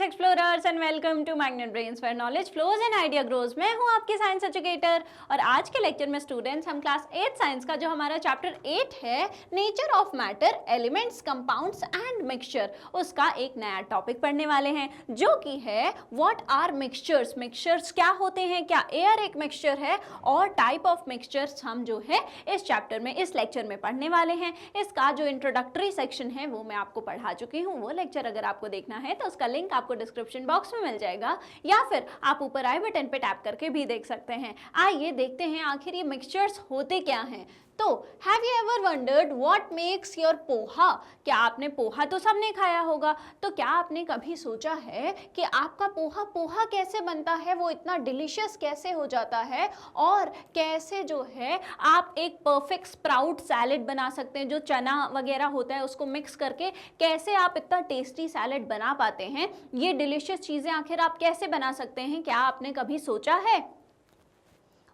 Explorers and welcome to magnet brains where knowledge flows and idea grows. मैं हूं आपकी science educator और आज के लेक्चर में स्टूडेंट्स हम क्लास 8 साइंस का जो हमारा चैप्टर 8 है nature of matter, elements, compounds and mixture, उसका एक नया टॉपिक पढ़ने वाले हैं जो कि है व्हाट आर मिक्सचर्स। मिक्सचर्स क्या होते हैं, क्या एयर एक मिक्सचर है और टाइप ऑफ मिक्सचर्स हम जो है इस चैप्टर में इस लेक्चर में पढ़ने वाले हैं। इसका जो इंट्रोडक्टरी सेक्शन है वो मैं आपको पढ़ा चुकी हूँ, वो लेक्चर अगर आपको देखना है तो उसका लिंक आपको डिस्क्रिप्शन बॉक्स में मिल जाएगा या फिर आप ऊपर आई बटन पे टैप करके भी देख सकते हैं। आइए देखते हैं आखिर ये मिक्सचर्स होते क्या हैं। तो have you ever wondered what makes your poha? क्या आपने पोहा तो सबने खाया होगा, तो क्या आपने कभी सोचा है कि आपका पोहा कैसे बनता है, वो इतना डिलीशियस कैसे हो जाता है और कैसे जो है आप एक परफेक्ट स्प्राउट सैलेड बना सकते हैं, जो चना वगैरह होता है उसको मिक्स करके कैसे आप इतना टेस्टी सैलेड बना पाते हैं। ये डिलीशियस चीज़ें आखिर आप कैसे बना सकते हैं, क्या आपने कभी सोचा है?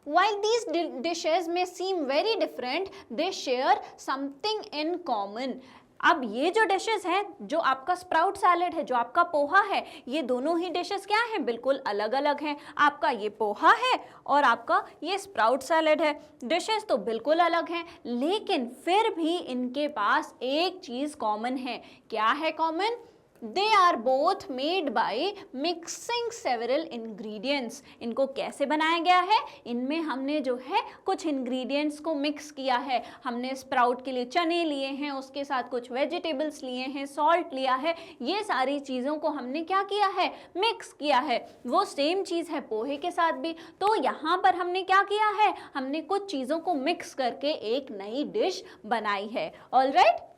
While these dishes may seem very different, they share something in common. अब ये जो डिशेस हैं, जो आपका स्प्राउट सैलेड है, जो आपका पोहा है, ये दोनों ही डिशेस क्या हैं, बिल्कुल अलग अलग हैं। आपका ये पोहा है और आपका ये स्प्राउट सैलेड है, डिशेस तो बिल्कुल अलग हैं, लेकिन फिर भी इनके पास एक चीज़ कॉमन है। क्या है common? They are both made by mixing several ingredients. इनको कैसे बनाया गया है? इनमें हमने जो है कुछ ingredients को मिक्स किया है। हमने स्प्राउट के लिए चने लिए हैं, उसके साथ कुछ वेजिटेबल्स लिए हैं, सॉल्ट लिया है, ये सारी चीज़ों को हमने क्या किया है, मिक्स किया है। वो सेम चीज़ है पोहे के साथ भी। तो यहाँ पर हमने क्या किया है, हमने कुछ चीज़ों को मिक्स करके एक नई डिश बनाई है। Alright,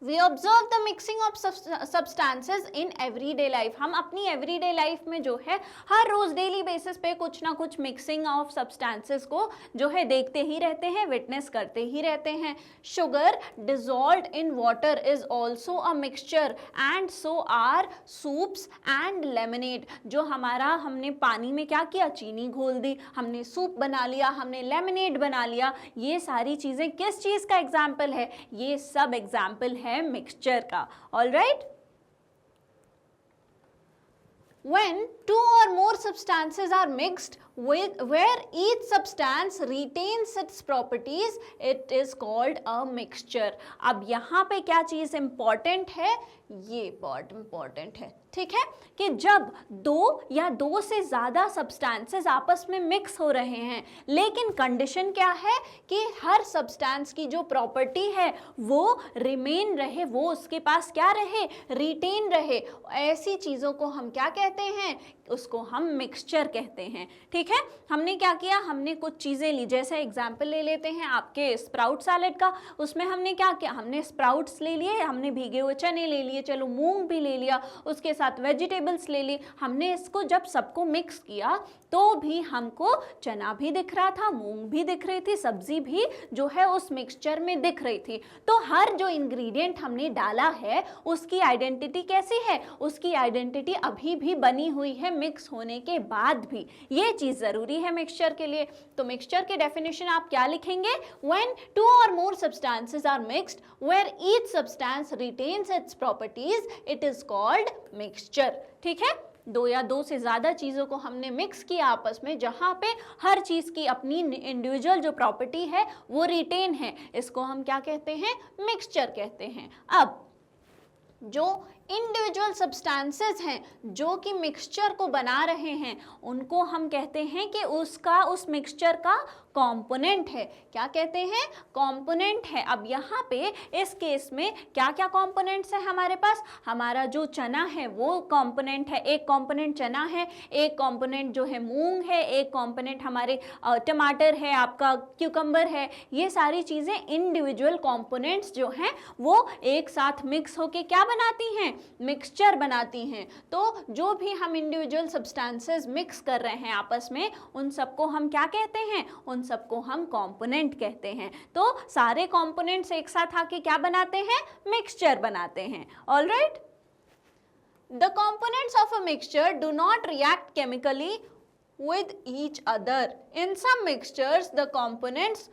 We observe the mixing of substances in everyday life. हम अपनी everyday life में जो है हर रोज डेली बेसिस पे कुछ ना कुछ मिक्सिंग ऑफ सब्सटेंसेस को जो है देखते ही रहते हैं, विटनेस करते ही रहते हैं। Sugar dissolved in water is also a mixture and so are soups and lemonade. जो हमारा हमने पानी में क्या किया, चीनी घोल दी, हमने सूप बना लिया, हमने लेमनेड बना लिया, ये सारी चीज़ें किस चीज़ का एग्जाम्पल है? ये सब एग्जाम्पल है मिक्सचर का। All right, when two or more substances are mixed with where each substance retains its properties, it is called a mixture. अब यहाँ पे क्या चीज़ इंपॉर्टेंट है, ये बहुत इंपॉर्टेंट है, ठीक है, कि जब दो या दो से ज़्यादा सब्सटेंसेस आपस में मिक्स हो रहे हैं, लेकिन कंडीशन क्या है कि हर सब्सटेंस की जो प्रॉपर्टी है वो रिमेन रहे, वो उसके पास क्या रहे, रिटेन रहे। ऐसी चीज़ों को हम क्या कहते हैं, उसको हम मिक्सचर कहते हैं। ठीक है, हमने क्या किया, हमने कुछ चीज़ें ली, जैसे एग्जाम्पल ले लेते हैं आपके स्प्राउट सैलेड का। उसमें हमने क्या किया, हमने स्प्राउट्स ले लिए, हमने भीगे हुए चने ले लिए, चलो मूंग भी ले लिया, उसके साथ वेजिटेबल्स ले ली। हमने इसको जब सबको मिक्स किया तो भी हमको चना भी दिख रहा था, मूंग भी दिख रही थी, सब्जी भी जो है उस मिक्सचर में दिख रही थी। तो हर जो इंग्रेडिएंट हमने डाला है उसकी आइडेंटिटी कैसी है, उसकी आइडेंटिटी अभी भी बनी हुई है मिक्स होने के बाद भी। ये चीज़ ज़रूरी है मिक्सचर के लिए। तो मिक्सचर के डेफिनेशन आप क्या लिखेंगे, when two or more substances are mixed where each substance retains its properties, it is called mixture। ठीक है, दो या दो से ज़्यादा चीज़ों को हमने मिक्स किया आपस में, जहाँ पे हर चीज़ की अपनी इंडिविजुअल जो प्रॉपर्टी है वो रिटेन है, इसको हम क्या कहते हैं, मिक्सचर कहते हैं। अब जो इंडिविजुअल सब्सटेंसेस हैं जो कि मिक्सचर को बना रहे हैं, उनको हम कहते हैं कि उसका उस मिक्सचर का कंपोनेंट है। क्या कहते हैं, कंपोनेंट है। अब यहाँ पे इस केस में क्या क्या कंपोनेंट्स हैं हमारे पास, हमारा जो चना है वो कंपोनेंट है, एक कंपोनेंट चना है, एक कंपोनेंट जो है मूंग है, एक कंपोनेंट हमारे टमाटर है, आपका क्यूकम्बर है। ये सारी चीज़ें इंडिविजुअल कंपोनेंट्स जो हैं वो एक साथ मिक्स होके क्या बनाती हैं, मिक्सचर बनाती हैं। तो जो भी हम इंडिविजुअल सब्सटेंसेस मिक्स कर रहे हैं आपस में, उन सबको हम क्या कहते हैं, उन सबको हम कंपोनेंट कहते हैं। तो सारे कंपोनेंट्स एक साथ आके क्या बनाते हैं, मिक्सचर बनाते हैं। Alright, the components of a mixture do not react chemically with each other. In some mixtures, the components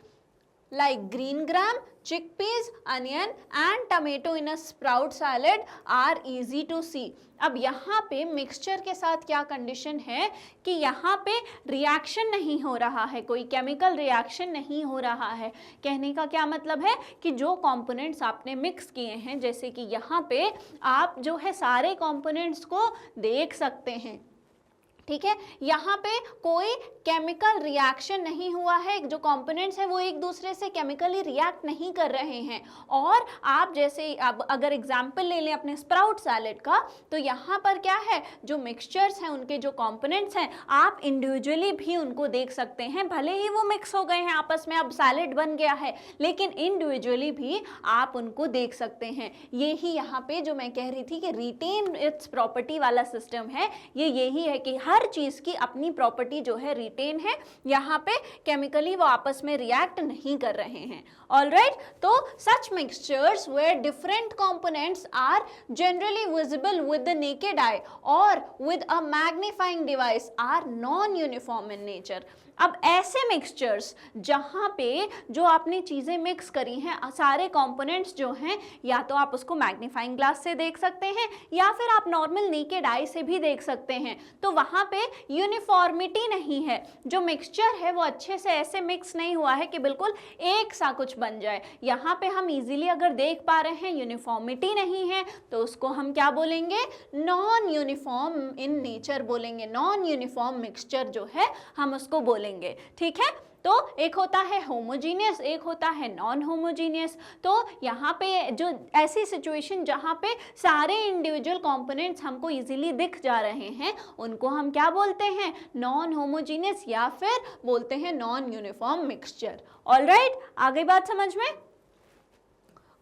like green gram, chickpeas, onion and tomato in a sprout salad are easy to see. अब यहाँ पे mixture के साथ क्या condition है कि यहाँ पे रिएक्शन नहीं हो रहा है, कोई केमिकल रिएक्शन नहीं हो रहा है। कहने का क्या मतलब है कि जो कंपोनेंट्स आपने मिक्स किए हैं, जैसे कि यहाँ पे आप जो है सारे कंपोनेंट्स को देख सकते हैं, ठीक है, यहाँ पे कोई केमिकल रिएक्शन नहीं हुआ है, जो कंपोनेंट्स है वो एक दूसरे से केमिकली रिएक्ट नहीं कर रहे हैं। और आप जैसे अब अगर एग्जांपल ले लें अपने स्प्राउट सैलेड का, तो यहाँ पर क्या है, जो मिक्सचर्स हैं उनके जो कंपोनेंट्स हैं आप इंडिविजुअली भी उनको देख सकते हैं, भले ही वो मिक्स हो गए हैं आपस में, अब सैलेड बन गया है, लेकिन इंडिविजुअली भी आप उनको देख सकते हैं। ये ही यहाँ पे जो मैं कह रही थी कि रिटेन इट्स प्रॉपर्टी वाला सिस्टम है, ये यही है कि हर चीज की अपनी प्रॉपर्टी जो है रिटेन है, यहाँ पे केमिकली वो आपस में रिएक्ट नहीं कर रहे हैं। ऑलराइट, तो such mixtures where different components are generally visible with the naked eye or with a magnifying device are non uniform in nature. अब ऐसे मिक्सचर्स जहाँ पे जो आपने चीज़ें मिक्स करी हैं, सारे कंपोनेंट्स जो हैं, या तो आप उसको मैग्नीफाइंग ग्लास से देख सकते हैं या फिर आप नॉर्मल नेकेड आई से भी देख सकते हैं, तो वहाँ पे यूनिफॉर्मिटी नहीं है। जो मिक्सचर है वो अच्छे से ऐसे मिक्स नहीं हुआ है कि बिल्कुल एक सा कुछ बन जाए। यहाँ पे हम इजीली अगर देख पा रहे हैं यूनिफॉर्मिटी नहीं है, तो उसको हम क्या बोलेंगे, नॉन यूनिफॉर्म इन नेचर बोलेंगे। नॉन यूनिफॉर्म मिक्सचर जो है हम उसको बोलेंगे, ठीक है। तो एक होता है होमोजीनियस, एक होता है नॉन होमोजीनियस। तो यहाँ पे जो ऐसी सिचुएशन जहाँ पे सारे इंडिविजुअल कंपोनेंट्स हमको इजीली दिख जा रहे हैं, उनको हम क्या बोलते हैं, नॉन होमोजीनियस, या फिर बोलते हैं नॉन यूनिफॉर्म मिक्सचर। ऑलराइट, आगे बात समझ में।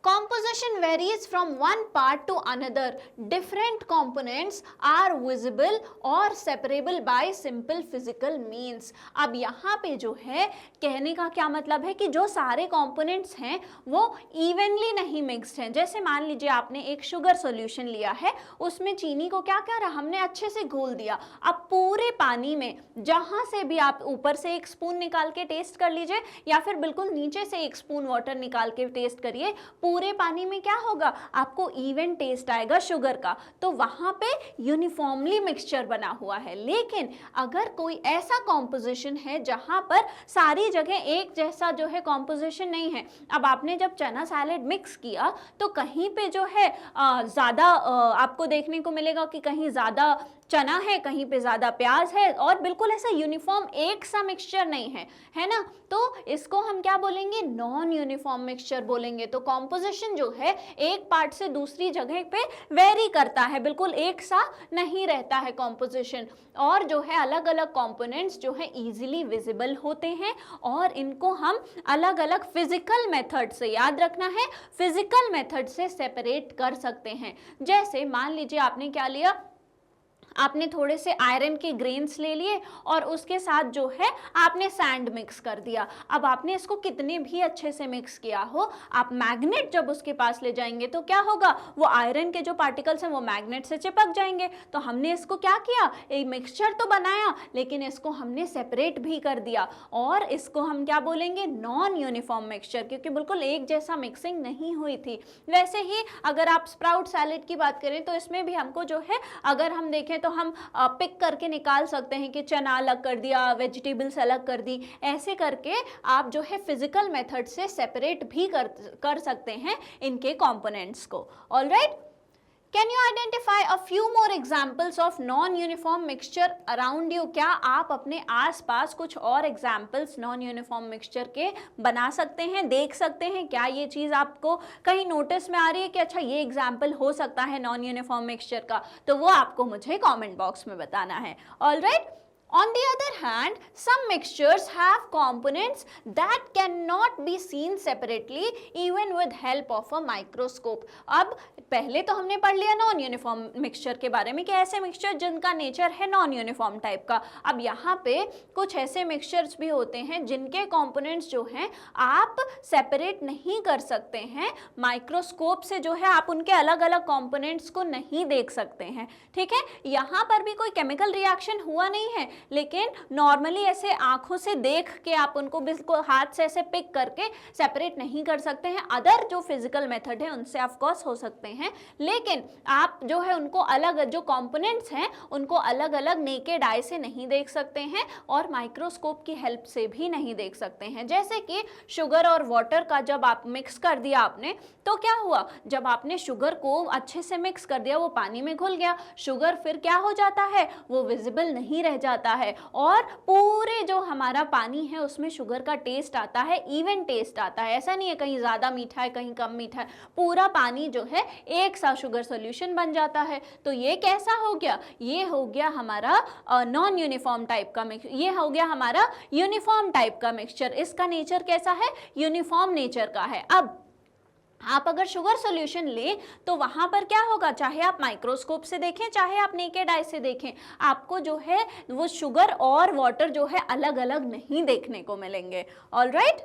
Composition varies from one part to another. Different components are visible or separable by simple physical means. अब यहाँ पे जो है कहने का क्या मतलब है कि जो सारे components हैं वो evenly नहीं mixed हैं। जैसे मान लीजिए आपने एक शुगर सॉल्यूशन लिया है, उसमें चीनी को क्या करा, हमने अच्छे से घोल दिया। अब पूरे पानी में जहाँ से भी आप ऊपर से एक स्पून निकाल के टेस्ट कर लीजिए, या फिर बिल्कुल नीचे से एक स्पून वाटर निकाल के टेस्ट करिए, पूरे पानी में क्या होगा, आपको इवन टेस्ट आएगा शुगर का। तो वहां पे यूनिफॉर्मली मिक्सचर बना हुआ है। लेकिन अगर कोई ऐसा कॉम्पोजिशन है जहां पर सारी जगह एक जैसा जो है कॉम्पोजिशन नहीं है, अब आपने जब चना सैलेड मिक्स किया तो कहीं पे जो है ज़्यादा आपको देखने को मिलेगा कि कहीं ज़्यादा चना है, कहीं पे ज़्यादा प्याज है, और बिल्कुल ऐसा यूनिफॉर्म एक सा मिक्सचर नहीं है, है ना। तो इसको हम क्या बोलेंगे, नॉन यूनिफॉर्म मिक्सचर बोलेंगे। तो कॉम्पोजिशन जो है एक पार्ट से दूसरी जगह पे वेरी करता है, बिल्कुल एक सा नहीं रहता है कॉम्पोजिशन। और जो है अलग अलग कंपोनेंट्स जो है इजीली विजिबल होते हैं, और इनको हम अलग अलग फिजिकल मेथड से, याद रखना है, फिजिकल मेथड से सेपरेट कर सकते हैं। जैसे मान लीजिए आपने क्या लिया, आपने थोड़े से आयरन के ग्रेन्स ले लिए और उसके साथ जो है आपने सैंड मिक्स कर दिया। अब आपने इसको कितने भी अच्छे से मिक्स किया हो, आप मैग्नेट जब उसके पास ले जाएंगे तो क्या होगा, वो आयरन के जो पार्टिकल्स हैं वो मैग्नेट से चिपक जाएंगे। तो हमने इसको क्या किया, एक मिक्सचर तो बनाया लेकिन इसको हमने सेपरेट भी कर दिया, और इसको हम क्या बोलेंगे, नॉन यूनिफॉर्म मिक्सचर, क्योंकि बिल्कुल एक जैसा मिक्सिंग नहीं हुई थी। वैसे ही अगर आप स्प्राउट सैलेड की बात करें तो इसमें भी हमको जो है, अगर हम देखें तो हम पिक करके निकाल सकते हैं कि चना अलग कर दिया, वेजिटेबल्स अलग कर दी, ऐसे करके आप जो है फिजिकल मेथड से सेपरेट भी कर सकते हैं इनके कंपोनेंट्स को। Alright, can you identify a few more examples of non uniform mixture around you. क्या आप अपने आसपास कुछ और एग्जाम्पल्स नॉन यूनिफॉर्म मिक्सचर के बना सकते हैं, देख सकते हैं? क्या ये चीज़ आपको कहीं नोटिस में आ रही है कि अच्छा ये एग्जाम्पल हो सकता है नॉन यूनिफॉर्म मिक्सचर का? तो वो आपको मुझे कॉमेंट बॉक्स में बताना है। Alright, on the other hand, some mixtures have components that cannot be seen separately even with help of a microscope. अब पहले तो हमने पढ़ लिया नॉन यूनिफॉर्म मिक्सचर के बारे में कि ऐसे मिक्सचर जिनका नेचर है नॉन यूनिफॉर्म टाइप का। अब यहाँ पे कुछ ऐसे मिक्सचर्स भी होते हैं जिनके कंपोनेंट्स जो हैं आप सेपरेट नहीं कर सकते हैं, माइक्रोस्कोप से जो है आप उनके अलग अलग कंपोनेंट्स को नहीं देख सकते हैं। ठीक है, यहाँ पर भी कोई केमिकल रिएक्शन हुआ नहीं है, लेकिन नॉर्मली ऐसे आंखों से देख के आप उनको बिल्कुल हाथ से ऐसे पिक करके सेपरेट नहीं कर सकते हैं। अदर जो फिजिकल मेथड है उनसे ऑफ कोर्स हो सकते हैं, लेकिन आप जो है उनको अलग, जो कंपोनेंट्स हैं उनको अलग अलग नेकेड आई से नहीं देख सकते हैं और माइक्रोस्कोप की हेल्प से भी नहीं देख सकते हैं। जैसे कि शुगर और वाटर का जब आप मिक्स कर दिया आपने, तो क्या हुआ, जब आपने शुगर को अच्छे से मिक्स कर दिया वो पानी में घुल गया, शुगर फिर क्या हो जाता है, वो विजिबल नहीं रह जाता है और पूरे जो हमारा पानी है उसमें शुगर का टेस्ट आता है, इवन टेस्ट आता है। ऐसा नहीं है कहीं ज़्यादा मीठा है कहीं कम मीठा है, पूरा पानी जो है एक सा शुगर सॉल्यूशन बन जाता है। तो ये कैसा हो गया, ये हो गया हमारा नॉन यूनिफॉर्म टाइप का मिक्स, ये हो गया हमारा यूनिफॉर्म टाइप का मिक्सचर। इसका नेचर कैसा है, यूनिफॉर्म नेचर का है। अब आप अगर शुगर सॉल्यूशन लें तो वहां पर क्या होगा, चाहे आप माइक्रोस्कोप से देखें चाहे आप नेकेड आई से देखें, आपको जो है वो शुगर और वाटर जो है अलग अलग नहीं देखने को मिलेंगे। ऑलराइट,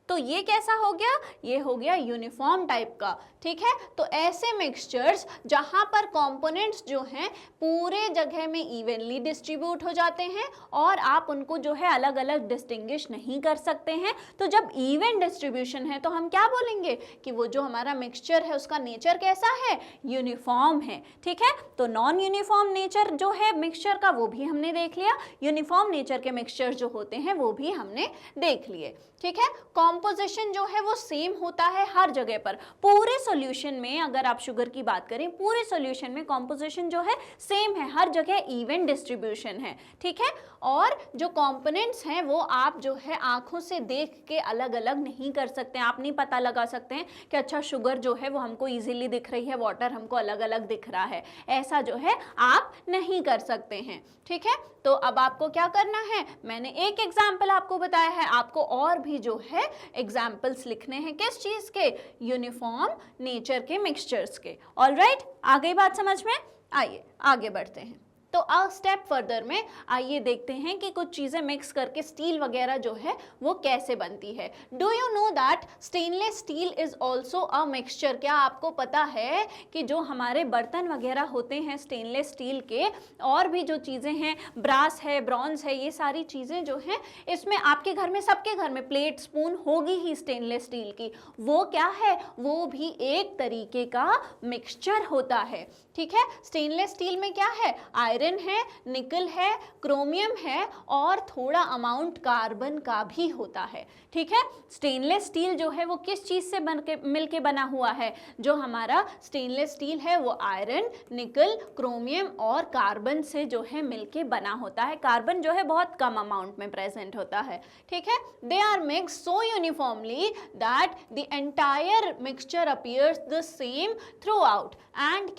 तो ये कैसा हो गया, ये हो गया यूनिफॉर्म टाइप का। ठीक है, तो ऐसे मिक्सचर्स जहां पर कंपोनेंट्स जो हैं पूरे जगह में इवनली डिस्ट्रीब्यूट हो जाते हैं और आप उनको जो है अलग अलग डिस्टिंग्विश नहीं कर सकते हैं। तो जब इवन डिस्ट्रीब्यूशन है तो हम क्या बोलेंगे कि वो जो हमारा मिक्सचर है उसका नेचर कैसा है, यूनिफॉर्म है। ठीक है, तो नॉन यूनिफॉर्म नेचर जो है मिक्सचर का वो भी हमने देख लिया, यूनिफॉर्म नेचर के मिक्सचर जो होते हैं वो भी हमने देख लिए। ठीक है, कॉम्पोजिशन जो है वो सेम होता है हर जगह पर। पूरे सॉल्यूशन में अगर आप शुगर की बात करें, पूरे सॉल्यूशन में कॉम्पोजिशन जो है सेम है, हर जगह इवन डिस्ट्रीब्यूशन है। ठीक है, और जो कंपोनेंट्स हैं वो आप जो है आंखों से देख के अलग अलग नहीं कर सकते हैं। आप नहीं पता लगा सकते हैं कि अच्छा शुगर जो है वो हमको इजीली दिख रही है, वाटर हमको अलग अलग दिख रहा है, ऐसा जो है आप नहीं कर सकते हैं। ठीक है, तो अब आपको क्या करना है, मैंने एक एग्जाम्पल आपको बताया है, आपको और भी जो है एग्जाम्पल्स लिखने हैं, किस चीज के, यूनिफॉर्म नेचर के मिक्सचर्स के। ऑलराइट, आ गई बात समझ में, आइए आगे बढ़ते हैं। तो अ स्टेप फर्दर में आइए देखते हैं कि कुछ चीज़ें मिक्स करके स्टील वगैरह जो है वो कैसे बनती है। Do you know that stainless steel is also a mixture. क्या आपको पता है कि जो हमारे बर्तन वगैरह होते हैं स्टेनलेस स्टील के, और भी जो चीज़ें हैं, ब्रास है, ब्रॉन्ज है, ये सारी चीज़ें जो हैं इसमें आपके घर में, सबके घर में प्लेट स्पून होगी ही स्टेनलेस स्टील की, वो क्या है, वो भी एक तरीके का मिक्सचर होता है। ठीक है, स्टेनलेस स्टील में क्या है, आयरन है, निकल है, क्रोमियम है और थोड़ा अमाउंट कार्बन का भी होता है। ठीक है, स्टेनलेस स्टील जो है वो किस चीज़ से मिलके बना हुआ है, जो हमारा स्टेनलेस स्टील है वो आयरन, निकल, क्रोमियम और कार्बन से जो है मिलके बना होता है। कार्बन जो है बहुत कम अमाउंट में प्रेजेंट होता है। ठीक है, they are mix so uniformly that the entire mixture appears the same throughout and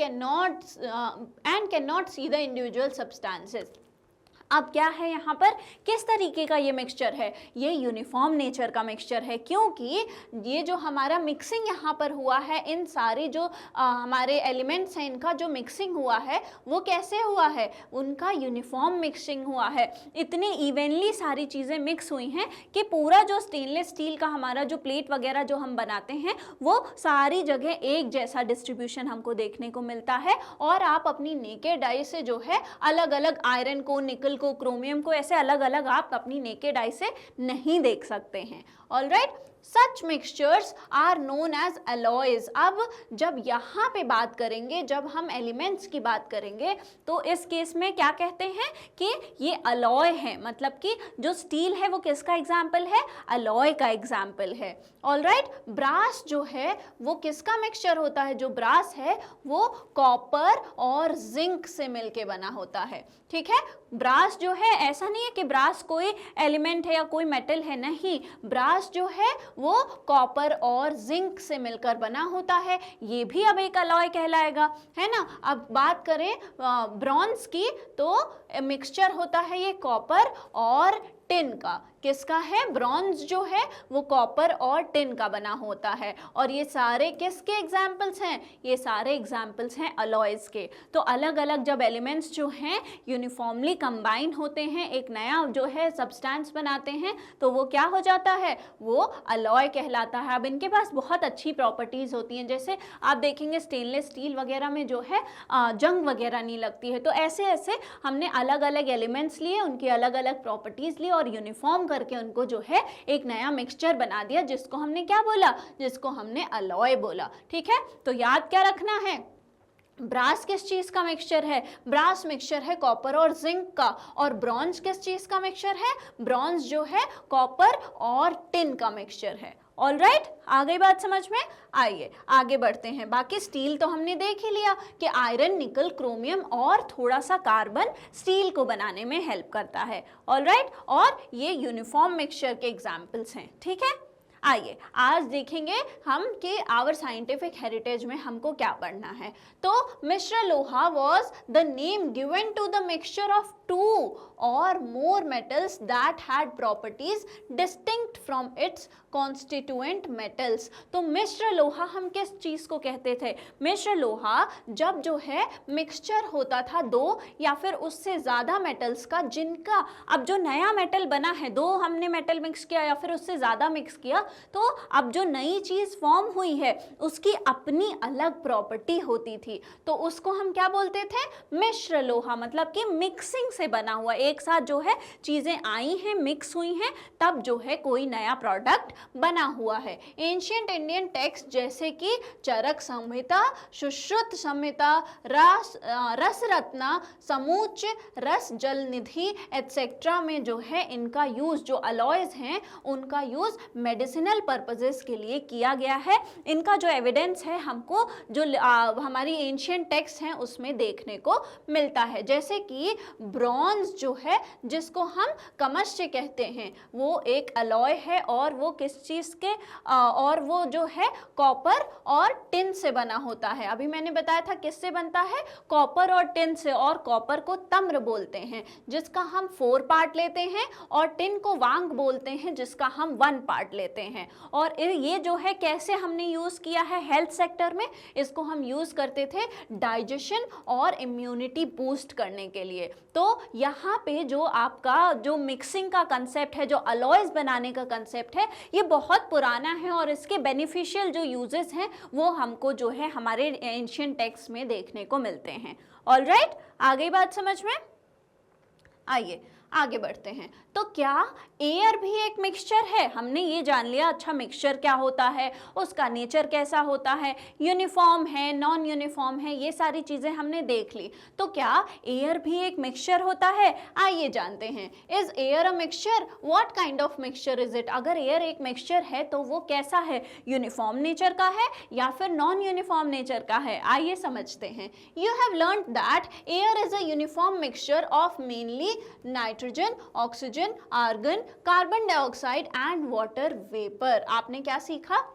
cannot see the individual substances। अब क्या है यहाँ पर, किस तरीके का ये मिक्सचर है, ये यूनिफॉर्म नेचर का मिक्सचर है, क्योंकि ये जो हमारा मिक्सिंग यहाँ पर हुआ है, इन सारे जो हमारे एलिमेंट्स हैं इनका जो मिक्सिंग हुआ है वो कैसे हुआ है, उनका यूनिफॉर्म मिक्सिंग हुआ है। इतनी इवनली सारी चीज़ें मिक्स हुई हैं कि पूरा जो स्टेनलेस स्टील का हमारा जो प्लेट वगैरह जो हम बनाते हैं वो सारी जगह एक जैसा डिस्ट्रीब्यूशन हमको देखने को मिलता है। और आप अपनी नेकेड आई से जो है अलग अलग आयरन को, निकल को, क्रोमियम को ऐसे अलग अलग आप अपनी नेकेड आई से नहीं देख सकते हैं। Alright, such mixtures are known as alloys. अब जब यहाँ पे बात करेंगे, जब हम एलिमेंट्स की बात करेंगे तो इस केस में क्या कहते हैं कि ये अलॉय है, मतलब कि जो स्टील है वो किसका एग्जाम्पल है, अलॉय का एग्जाम्पल है। ऑलराइट, ब्रास जो है वो किसका मिक्सचर होता है, जो ब्रास है वो कॉपर और जिंक से मिलके बना होता है। ठीक है, ब्रास जो है ऐसा नहीं है कि ब्रास कोई एलिमेंट है या कोई मेटल है, नहीं, ब्रास जो है वो कॉपर और जिंक से मिलकर बना होता है, ये भी अब एक अलॉय कहलाएगा, है ना। अब बात करें ब्रॉन्ज की तो मिक्सचर होता है ये कॉपर और टिन का। किसका है? ब्रॉन्ज जो है वो कॉपर और टिन का बना होता है। और ये सारे किसके एग्जाम्पल्स हैं? ये सारे एग्जाम्पल्स हैं अलॉयज के। तो अलग अलग जब एलिमेंट्स जो हैं यूनिफॉर्मली कंबाइन होते हैं, एक नया जो है सब्सटेंस बनाते हैं, तो वो क्या हो जाता है? वो अलॉय कहलाता है। अब इनके पास बहुत अच्छी प्रॉपर्टीज होती हैं, जैसे आप देखेंगे स्टेनलेस स्टील वगैरह में जो है जंग वगैरह नहीं लगती है। तो ऐसे ऐसे हमने अलग अलग एलिमेंट्स लिए, उनकी अलग अलग प्रॉपर्टीज ली और यूनिफॉर्म करके उनको जो है एक नया मिक्सचर बना दिया, जिसको हमने क्या बोला? जिसको हमने अलॉय बोला। ठीक है, तो याद क्या रखना है? ब्रास किस चीज का मिक्सचर है? ब्रास मिक्सचर है कॉपर और जिंक का। और ब्रॉन्ज किस चीज का मिक्सचर है? ब्रॉन्ज जो है कॉपर और टिन का मिक्सचर है। ऑल राइट, आ गई बात समझ में? आइए आगे बढ़ते हैं। बाकी स्टील तो हमने देख ही लिया कि आयरन, निकल, क्रोमियम और थोड़ा सा कार्बन स्टील को बनाने में हेल्प करता है। ऑल राइट, और ये यूनिफॉर्म मिक्सचर के एग्जाम्पल्स हैं। ठीक है, आइए आज देखेंगे हम कि आवर साइंटिफिक हेरिटेज में हमको क्या पढ़ना है। तो मिश्र लोहा was the name given to the mixture of two or more metals that had properties distinct from its constituent metals. तो मिश्र लोहा हम किस चीज को कहते थे? मिश्र लोहा जब जो है मिक्सचर होता था दो या फिर उससे ज्यादा मेटल्स का, जिनका अब जो नया मेटल बना है, दो हमने मेटल मिक्स किया या फिर उससे ज्यादा मिक्स किया, तो अब जो नई चीज फॉर्म हुई है उसकी अपनी अलग प्रॉपर्टी होती थी। तो उसको हम क्या बोलते थे? मिश्र लोहा। मतलब कि मिक्सिंग से बना हुआ, एक साथ जो है चीजें आई हैं, मिक्स हुई हैं, तब जो है कोई नया प्रोडक्ट बना हुआ है। एंशिएंट इंडियन टेक्स्ट जैसे कि चरक संहिता, सुश्रुत संहिता, रस रत्ना, समूच, रस जल निधि एटसेट्रा में जो है इनका यूज, जो अलॉयज हैं उनका यूज मेडिसिनल पर्पसेस के लिए किया गया है। इनका जो एविडेंस है हमको जो हमारी एंशिएंट टेक्स्ट हैं उसमें देखने को मिलता है। जैसे कि ब्रॉन्ज जो है, जिसको हम कमश्य कहते हैं, वो एक अलॉय है और वो किस चीज के और वो जो है कॉपर और टिन से बना होता है। अभी मैंने बताया था किससे बनता है? कॉपर और टिन से। और कॉपर को तम्र बोलते हैं जिसका हम 4 पार्ट लेते हैं, और टिन को वांग बोलते हैं जिसका हम 1 पार्ट लेते हैं। और ये जो है कैसे हमने यूज किया है हेल्थ सेक्टर में? इसको हम यूज करते थे डाइजेशन और इम्यूनिटी बूस्ट करने के लिए। तो यहाँ पे जो आपका जो मिक्सिंग का कंसेप्ट है, जो अलॉयज बनाने का कंसेप्ट है, ये बहुत पुराना है और इसके बेनिफिशियल जो यूजेस हैं वो हमको जो है हमारे एंशिएंट टेक्स्ट में देखने को मिलते हैं। ऑल राइट, आ गई बात समझ में? आइए आगे बढ़ते हैं। तो क्या एयर भी एक मिक्सचर है? हमने ये जान लिया, अच्छा मिक्सचर क्या होता है, उसका नेचर कैसा होता है, यूनिफॉर्म है, नॉन यूनिफॉर्म है, ये सारी चीजें हमने देख ली। तो क्या एयर भी एक मिक्सचर होता है? आइए जानते हैं। Is air a mixture? What kind of mixture is it? अगर एयर एक मिक्सचर है तो वो कैसा है? यूनिफॉर्म नेचर का है या फिर नॉन यूनिफॉर्म नेचर का है? आइए समझते हैं। You have learned that air is a uniform mixture of mainly nitrogen, oxygen, argon, carbon dioxide and water vapour. आपने क्या सीखा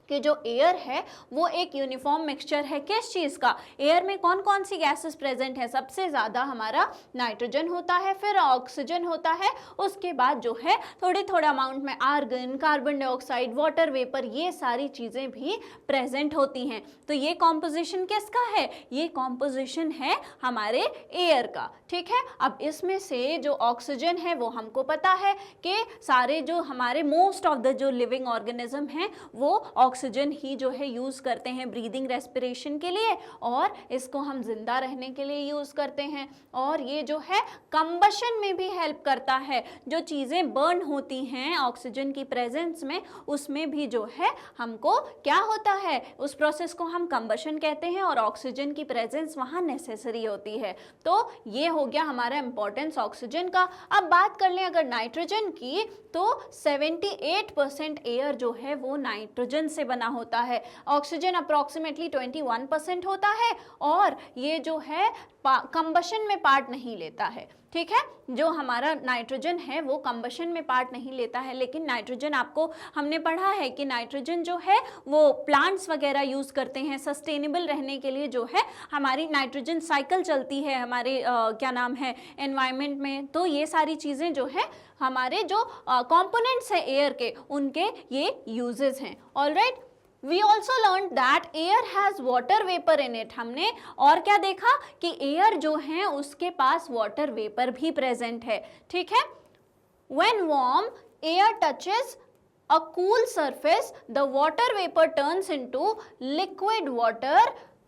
कि जो एयर है वो एक यूनिफॉर्म मिक्सचर है। किस चीज़ का? एयर में कौन कौन सी गैसेस प्रेजेंट है? सबसे ज़्यादा हमारा नाइट्रोजन होता है, फिर ऑक्सीजन होता है, उसके बाद जो है थोड़ा अमाउंट में argon, carbon dioxide, water vapour, ये सारी चीज़ें भी प्रेजेंट होती हैं। तो ये कॉम्पोजिशन किसका है? ये कॉम्पोजिशन है हमारे एयर का। ठीक है, अब इसमें से जो ऑक्सीजन है वो हमको पता है कि सारे जो हमारे मोस्ट ऑफ द जो लिविंग ऑर्गेनिज्म हैं वो ऑक्सीजन ही जो है यूज़ करते हैं ब्रीदिंग रेस्पिरेशन के लिए, और इसको हम जिंदा रहने के लिए यूज़ करते हैं। और ये जो है कंबशन में भी हेल्प करता है। जो चीज़ें बर्न होती हैं ऑक्सीजन की प्रेजेंस में, उसमें भी जो है हमको क्या होता है, उस प्रोसेस को हम कंबशन कहते हैं और ऑक्सीजन की प्रेजेंस वहाँ नेसेसरी होती है। तो ये हो गया हमारा इंपॉर्टेंस ऑक्सीजन का। अब बात कर लें अगर नाइट्रोजन की, तो 78% एयर जो है वो नाइट्रोजन से बना होता है। ऑक्सीजन अप्रॉक्सीमेटली 21% होता है और ये जो है कंबशन में पार्ट नहीं लेता है। ठीक है। जो हमारा नाइट्रोजन है वो कंबशन में पार्ट नहीं लेता है, लेकिन नाइट्रोजन आपको हमने पढ़ा है कि नाइट्रोजन जो है वो प्लांट्स वगैरह यूज़ करते हैं सस्टेनेबल रहने के लिए, जो है हमारी नाइट्रोजन साइकिल चलती है हमारे क्या नाम है एनवायरनमेंट में। तो ये सारी चीज़ें जो है हमारे जो कंपोनेंट्स हैं एयर के, उनके ये यूजेस हैं। Alright, We also learned that air has water vapor in it। हमने और क्या देखा कि एयर जो है उसके पास वाटर वेपर भी प्रेजेंट है, ठीक है। When warm air touches a cool surface, the water vapor turns into liquid water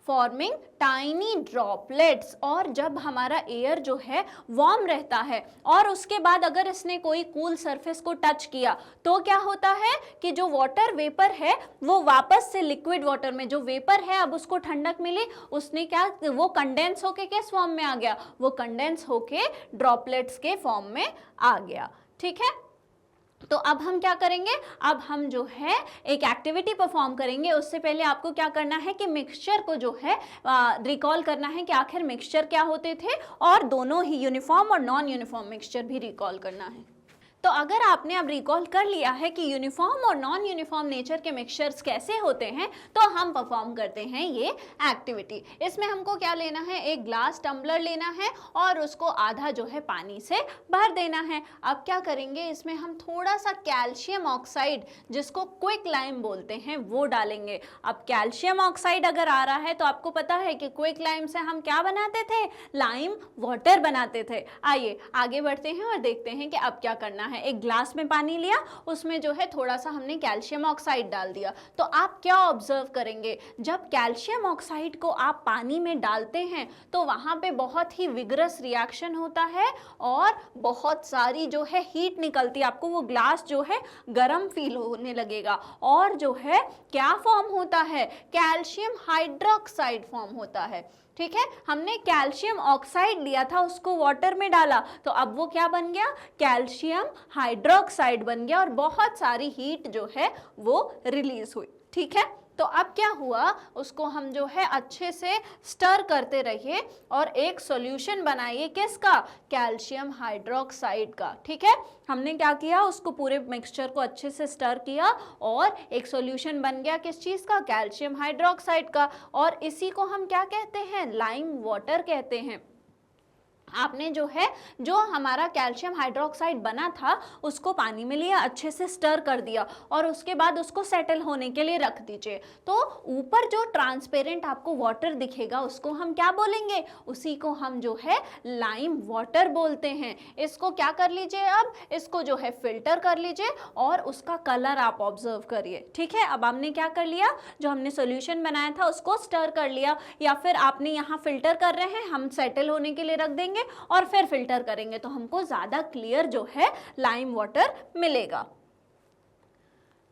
forming tiny droplets. और जब हमारा एयर जो है वार्म रहता है और उसके बाद अगर इसने कोई कूल सरफेस को टच किया तो क्या होता है कि जो वाटर वेपर है वो वापस से लिक्विड वाटर में, जो वेपर है अब उसको ठंडक मिली, उसने क्या, वो कंडेंस होके किस फॉर्म में आ गया, वो कंडेंस होके ड्रॉपलेट्स के फॉर्म में आ गया, ठीक है। तो अब हम क्या करेंगे, अब हम जो है एक एक्टिविटी परफॉर्म करेंगे। उससे पहले आपको क्या करना है कि मिक्सचर को जो है रिकॉल करना है कि आखिर मिक्सचर क्या होते थे, और दोनों ही यूनिफॉर्म और नॉन यूनिफॉर्म मिक्सचर भी रिकॉल करना है। तो अगर आपने अब रिकॉल कर लिया है कि यूनिफॉर्म और नॉन यूनिफॉर्म नेचर के मिक्सचर्स कैसे होते हैं, तो हम परफॉर्म करते हैं ये एक्टिविटी। इसमें हमको क्या लेना है, एक ग्लास टम्बलर लेना है और उसको आधा जो है पानी से भर देना है। अब क्या करेंगे, इसमें हम थोड़ा सा कैल्शियम ऑक्साइड, जिसको क्विक लाइम बोलते हैं, वो डालेंगे। अब कैल्शियम ऑक्साइड अगर आ रहा है तो आपको पता है कि क्विक लाइम से हम क्या बनाते थे, लाइम वाटर बनाते थे। आइए आगे बढ़ते हैं और देखते हैं कि अब क्या करना है। एक ग्लास में पानी लिया, उसमें जो है थोड़ा सा हमने कैल्शियम ऑक्साइड डाल दिया। तो आप क्या ऑब्जर्व करेंगे, जब कैल्शियम ऑक्साइड को आप पानी में डालते हैं तो वहां पे बहुत ही विगरस रिएक्शन होता है और बहुत सारी जो है हीट निकलती है। आपको वो ग्लास जो है गर्म फील होने लगेगा और जो है क्या फॉर्म होता है, कैल्शियम हाइड्रोक्साइड फॉर्म होता है, ठीक है। हमने कैल्शियम ऑक्साइड लिया था, उसको वाटर में डाला, तो अब वो क्या बन गया, कैल्शियम हाइड्रोक्साइड बन गया और बहुत सारी हीट जो है वो रिलीज हुई, ठीक है। तो अब क्या हुआ, उसको हम जो है अच्छे से स्टर करते रहिए और एक सॉल्यूशन बनाइए, किसका, कैल्शियम हाइड्रोक्साइड का, ठीक है। हमने क्या किया, उसको पूरे मिक्सचर को अच्छे से स्टर किया और एक सॉल्यूशन बन गया, किस चीज़ का, कैल्शियम हाइड्रोक्साइड का। और इसी को हम क्या कहते हैं, लाइम वाटर कहते हैं। आपने जो है, जो हमारा कैल्शियम हाइड्रोक्साइड बना था उसको पानी में लिया, अच्छे से स्टर कर दिया और उसके बाद उसको सेटल होने के लिए रख दीजिए। तो ऊपर जो ट्रांसपेरेंट आपको वाटर दिखेगा उसको हम क्या बोलेंगे, उसी को हम जो है लाइम वाटर बोलते हैं। इसको क्या कर लीजिए, अब इसको जो है फिल्टर कर लीजिए और उसका कलर आप ऑब्जर्व करिए, ठीक है। अब हमने क्या कर लिया, जो हमने सोल्यूशन बनाया था उसको स्टर कर लिया, या फिर आपने यहाँ फिल्टर कर रहे हैं, हम सेटल होने के लिए रख देंगे और फिर फिल्टर करेंगे तो हमको ज्यादा क्लियर जो है लाइम वाटर मिलेगा।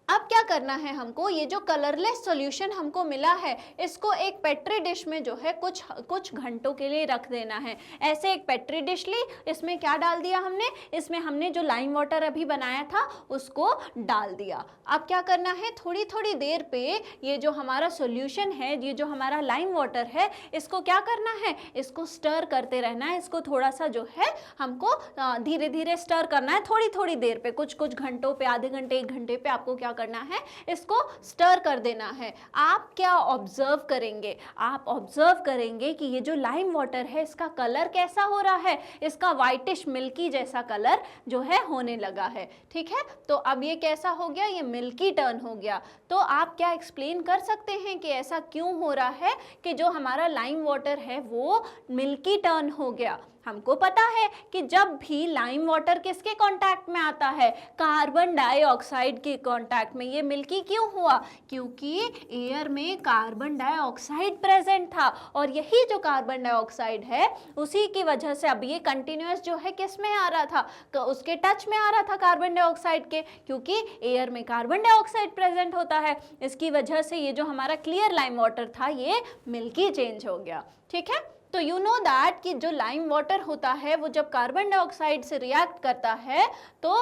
अब क्या करना है हमको, ये जो कलरलेस सॉल्यूशन हमको मिला है इसको एक पेट्री डिश में जो है कुछ घंटों के लिए रख देना है। ऐसे एक पेट्री डिश ली, इसमें क्या डाल दिया हमने, इसमें हमने जो लाइम वाटर अभी बनाया था उसको डाल दिया। अब क्या करना है, थोड़ी थोड़ी देर पे ये जो हमारा सॉल्यूशन है, ये जो हमारा लाइम वाटर है, इसको क्या करना है, इसको स्टर करते रहना है। इसको थोड़ा सा जो है हमको धीरे धीरे स्टर करना है, थोड़ी थोड़ी देर पे, कुछ कुछ घंटों पे, आधे घंटे, एक घंटे पे आपको क्या करना है, इसको स्टर कर देना है। आप क्या ऑब्जर्व करेंगे, आप ऑब्जर्व करेंगे कि ये जो लाइम वाटर है इसका कलर कैसा हो रहा है, इसका वाइटिश मिल्की जैसा कलर जो है होने लगा है, ठीक है। तो अब ये कैसा हो गया, ये मिल्की टर्न हो गया। तो आप क्या एक्सप्लेन कर सकते हैं कि ऐसा क्यों हो रहा है कि जो हमारा लाइम वाटर है वो मिल्की टर्न हो गया। हमको पता है कि जब भी लाइम वाटर किसके कांटेक्ट में आता है, कार्बन डाइऑक्साइड के कांटेक्ट में। ये मिल्की क्यों हुआ, क्योंकि एयर में कार्बन डाइऑक्साइड प्रेजेंट था और यही जो कार्बन डाइऑक्साइड है उसी की वजह से अब ये कंटिन्यूअस जो है किस में आ रहा था, उसके टच में आ रहा था कार्बन डाइऑक्साइड के, क्योंकि एयर में कार्बन डाइऑक्साइड प्रेजेंट होता है। इसकी वजह से ये जो हमारा क्लियर लाइम वाटर था ये मिल्की चेंज हो गया, ठीक है। तो यू नो दैट कि जो लाइम वाटर होता है वो जब कार्बन डाइऑक्साइड से रिएक्ट करता है तो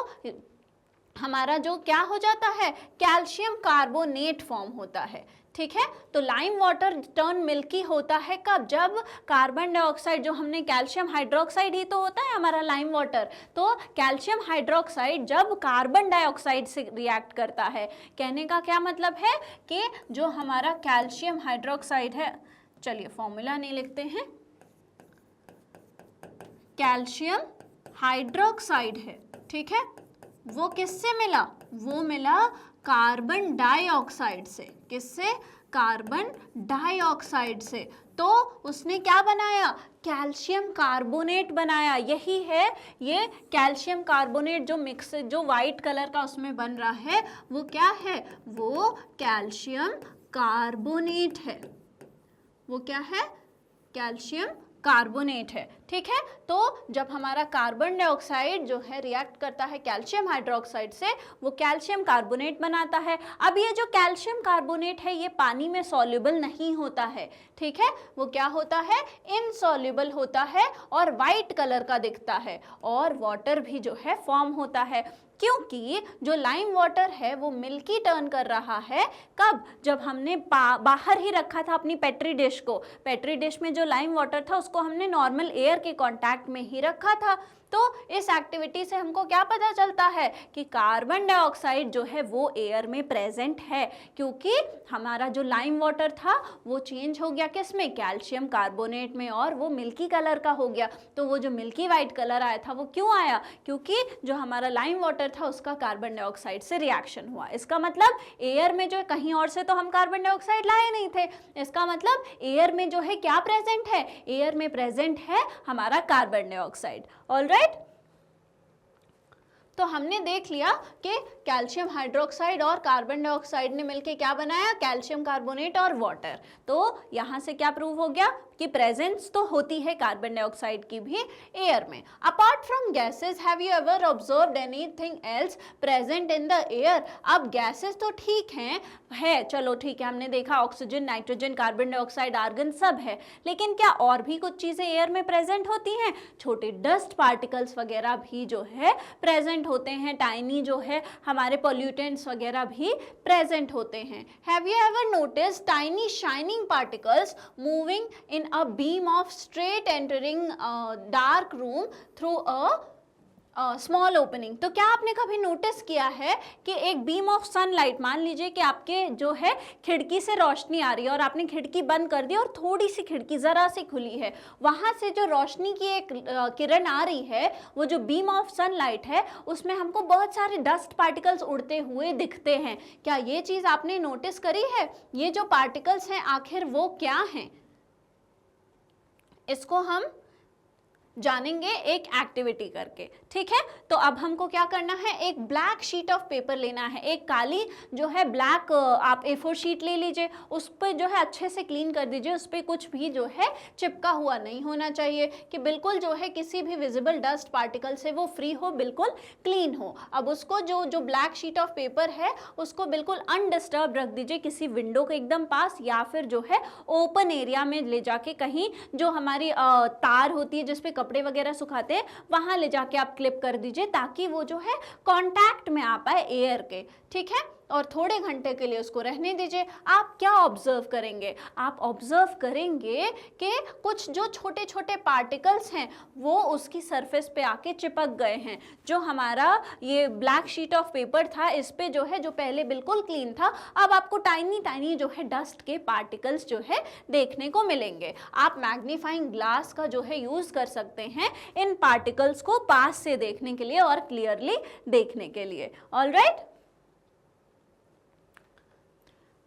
हमारा जो क्या हो जाता है, कैल्शियम कार्बोनेट फॉर्म होता है, ठीक है। तो लाइम वाटर टर्न मिल्की होता है कब? जब कार्बन डाइऑक्साइड, जो हमने कैल्शियम हाइड्रोक्साइड ही तो होता है हमारा लाइम वाटर, तो कैल्शियम हाइड्रोक्साइड जब कार्बन डाइऑक्साइड से रिएक्ट करता है, कहने का क्या मतलब है कि जो हमारा कैल्शियम हाइड्रोक्साइड है, चलिए फॉर्मूला नहीं लिखते हैं, कैल्शियम हाइड्रोक्साइड है, ठीक है, वो किससे मिला? वो मिला कार्बन डाइऑक्साइड से। किससे? कार्बन डाइऑक्साइड से। तो उसने क्या बनाया? कैल्शियम कार्बोनेट बनाया। यही है ये कैल्शियम कार्बोनेट जो मिक्स, जो वाइट कलर का उसमें बन रहा है, वो क्या है? वो कैल्शियम कार्बोनेट है। वो क्या है? कैल्शियम कार्बोनेट है, ठीक है। तो जब हमारा कार्बन डाइऑक्साइड जो है रिएक्ट करता है कैल्शियम हाइड्रोक्साइड से, वो कैल्शियम कार्बोनेट बनाता है। अब ये जो कैल्शियम कार्बोनेट है ये पानी में सॉल्युबल नहीं होता है, ठीक है, वो क्या होता है? इनसॉल्युबल होता है और वाइट कलर का दिखता है, और वाटर भी जो है फॉर्म होता है, क्योंकि जो लाइम वाटर है वो मिल्की टर्न कर रहा है। कब? जब हमने बाहर ही रखा था अपनी पेट्री डिश को। पेट्री डिश में जो लाइम वाटर था उसको हमने नॉर्मल एयर के कांटेक्ट में ही रखा था। तो इस एक्टिविटी से हमको क्या पता चलता है कि कार्बन डाइऑक्साइड जो है वो एयर में प्रेजेंट है, क्योंकि हमारा जो लाइम वाटर था वो चेंज हो गया किस में? कैल्शियम कार्बोनेट में, और वो मिल्की कलर का हो गया। तो वो जो मिल्की वाइट कलर आया था वो क्यों आया? क्योंकि जो हमारा लाइम वाटर था उसका कार्बन डाइऑक्साइड से रिएक्शन हुआ। इसका मतलब एयर में जो है, कहीं और से तो हम कार्बन डाइऑक्साइड लाए नहीं थे, इसका मतलब एयर में जो है क्या प्रेजेंट है? एयर में प्रेजेंट है हमारा कार्बन डाइऑक्साइड। ऑलराइट, तो हमने देख लिया कि कैल्शियम हाइड्रोक्साइड और कार्बन डाइऑक्साइड ने मिलकर क्या बनाया? कैल्शियम कार्बोनेट और वाटर। तो यहाँ से क्या प्रूव हो गया कि प्रेजेंस तो होती है कार्बन डाइऑक्साइड की भी एयर में। Apart from gases, have you ever observed anything else present in the air? अब गैसेस तो ठीक है, चलो ठीक है, हमने देखा oxygen, nitrogen, carbon dioxide, argon सब है, लेकिन क्या और भी कुछ चीजें एयर में प्रेजेंट होती हैं? छोटे डस्ट पार्टिकल्स वगैरह भी जो है प्रेजेंट होते हैं, टाइनी जो है हमारे पोल्यूटेंट्स वगैरह भी प्रेजेंट होते हैं। Have you ever notice tiny shining particles moving in a beam of straight entering a dark room through a small opening? तो क्या आपने कभी नोटिस किया है कि एक बीम ऑफ सनलाइट, मान लीजिए कि आपके जो है खिड़की से रोशनी आ रही है और आपने खिड़की बंद कर दी और थोड़ी सी खिड़की ज़रा सी खुली है, वहाँ से जो रोशनी की एक किरण आ रही है, वो जो बीम ऑफ सनलाइट है उसमें हमको बहुत सारे डस्ट पार्टिकल्स उड़ते हुए दिखते हैं। क्या ये चीज़ आपने नोटिस करी है? ये जो पार्टिकल्स हैं आखिर वो क्या हैं, इसको हम जानेंगे एक एक्टिविटी करके, ठीक है। तो अब हमको क्या करना है? एक ब्लैक शीट ऑफ पेपर लेना है, एक काली जो है ब्लैक आप A4 शीट ले लीजिए, उस पर जो है अच्छे से क्लीन कर दीजिए, उस पर कुछ भी जो है चिपका हुआ नहीं होना चाहिए, कि बिल्कुल जो है किसी भी विजिबल डस्ट पार्टिकल से वो फ्री हो, बिल्कुल क्लीन हो। अब उसको जो ब्लैक शीट ऑफ पेपर है उसको बिल्कुल अनडिस्टर्ब रख दीजिए किसी विंडो के एकदम पास, या फिर जो है ओपन एरिया में ले जाके, कहीं जो हमारी तार होती है जिसपे कपड़े वगैरह सुखाते हैं वहां ले जाके आप क्लिप कर दीजिए, ताकि वो जो है कांटेक्ट में आ पाए एयर के, ठीक है। और थोड़े घंटे के लिए उसको रहने दीजिए। आप क्या ऑब्जर्व करेंगे? आप ऑब्जर्व करेंगे कि कुछ जो छोटे छोटे पार्टिकल्स हैं वो उसकी सरफेस पे आके चिपक गए हैं। जो हमारा ये ब्लैक शीट ऑफ पेपर था, इस पे जो है, जो पहले बिल्कुल क्लीन था, अब आपको टाइनी टाइनी जो है डस्ट के पार्टिकल्स जो है देखने को मिलेंगे। आप मैग्नीफाइंग ग्लास का जो है यूज कर सकते हैं इन पार्टिकल्स को पास से देखने के लिए और क्लियरली देखने के लिए। ऑलराइट,